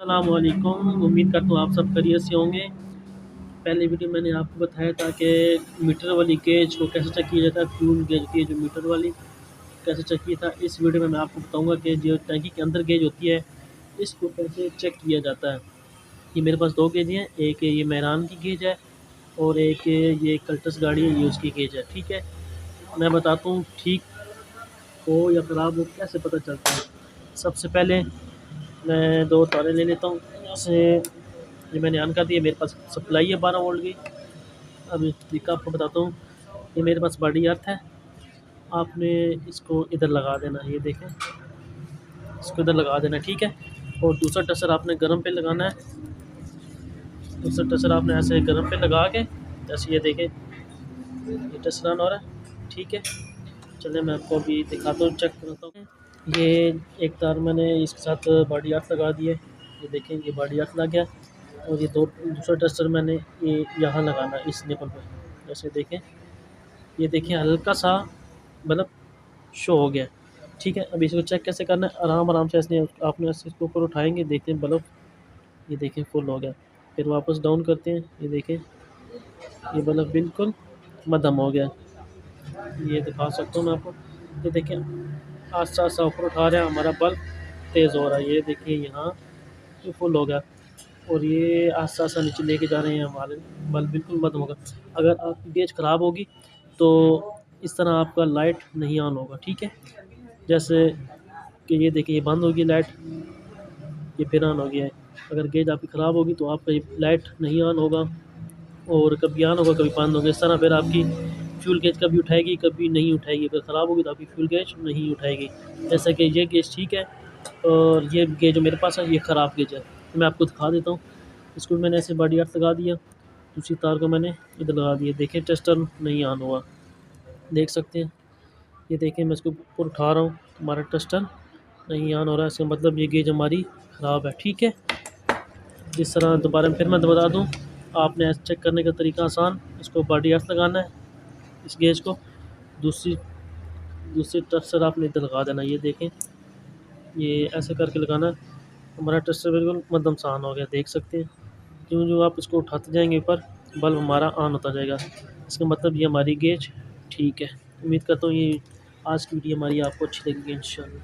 अस्सलामुअलैकुम। उम्मीद करता हूँ आप सब खैरियत से होंगे। पहले वीडियो मैंने आपको बताया था कि मीटर वाली गेज को कैसे चेक किया जाता है, फ्यूल गेज की जो मीटर वाली कैसे चेक किया था। इस वीडियो में मैं आपको बताऊंगा कि जो टैंकी के अंदर गेज होती है इसको कैसे चेक किया जाता है। ये मेरे पास 2 गेज हैं, एक ये मेहरान की गेज है और एक ये कल्टस गाड़ी है, ये उसकी गेज है। ठीक है, मैं बताता हूँ ठीक हो या ख़राब हो कैसे पता चलता है। सबसे पहले मैं 2 तारें ले लेता हूँ। यहाँ से ये मैंने ऑन कर दिया, मेरे पास सप्लाई है 12 वोल्ट की। अब इस तरीका आपको बताता हूँ। ये मेरे पास बॉडी अर्थ है, आपने इसको इधर लगा देना, ये देखें, इसको इधर लगा देना। ठीक है, और दूसरा टसर आपने गर्म पे लगाना है। दूसरा टसर आपने ऐसे गर्म पे लगा के, जैसे ये देखें ये टसर ऑन हो रहा है। ठीक है, चलिए मैं आपको अभी दिखाता हूँ, चेक करता हूँ। ये एक तार मैंने इसके साथ बॉडी अर्थ लगा दी है, ये देखें ये बॉडी अर्थ लग गया। और ये दूसरा टस्टर मैंने ये यहाँ लगाना है इस निपल पे, जैसे देखें, ये देखें हल्का सा बल्ब शो हो गया। ठीक है, अब इसको चेक कैसे करना है, आराम आराम से ऐसे आपने ऐसे इसके ऊपर उठाएंगे, देखते हैं बल्ब, ये देखें फुल हो गया। फिर वापस डाउन करते हैं, ये देखें ये बल्ब बिल्कुल मध्यम हो गया। ये दिखा सकता हूँ मैं आपको, ये देखें आस्ता आस्ता ऊपर उठा रहे हैं, हमारा बल्ब तेज़ हो रहा है। ये देखिए यहाँ ये फुल हो गया और ये आस्ता आस्ता नीचे लेके जा रहे हैं, हमारे बल्ब बिल्कुल मध्यम होगा। अगर आपकी गेज ख़राब होगी तो इस तरह आपका लाइट नहीं ऑन होगा। ठीक है, जैसे कि ये देखिए ये बंद होगी लाइट, ये फिर ऑन हो गया है। अगर गेज आपकी ख़राब होगी तो आपका ये लाइट नहीं ऑन होगा और कभी ऑन होगा कभी बंद होगा। इस तरह फिर आपकी फ्यूल गेज कभी उठाएगी कभी नहीं उठाएगी। अगर ख़राब होगी तो आपकी फ्यूल गेज नहीं उठाएगी। जैसा कि ये गेज ठीक है और ये गेज जो मेरे पास है ये ख़राब गेज है, मैं आपको दिखा देता हूँ। इसको मैंने ऐसे बॉडी अर्थ लगा दिया, दूसरी तार को मैंने इधर लगा दिया, देखें टेस्टर नहीं ऑन हुआ, देख सकते हैं। ये देखें मैं इसको ऊपर उठा रहा हूँ, हमारा टेस्टर नहीं ऑन हो रहा है, इसका मतलब ये गेज हमारी ख़राब है। ठीक है, इस तरह दोबारा फिर मैं बता दूँ, आपने चेक करने का तरीका आसान, इसको बॉडी अर्थ लगाना है इस गेज को, दूसरी दूसरी टेस्टर आपने इधर लगा देना। ये देखें ये ऐसे करके लगाना, हमारा टेस्टर बिल्कुल मध्यम सा ऑन हो गया, देख सकते हैं। क्यों जो आप इसको उठाते जाएंगे ऊपर बल्ब हमारा ऑन होता जाएगा, इसका मतलब ये हमारी गेज ठीक है। उम्मीद करता हूँ ये आज की वीडियो हमारी आपको अच्छी लगेगी इंशाल्लाह।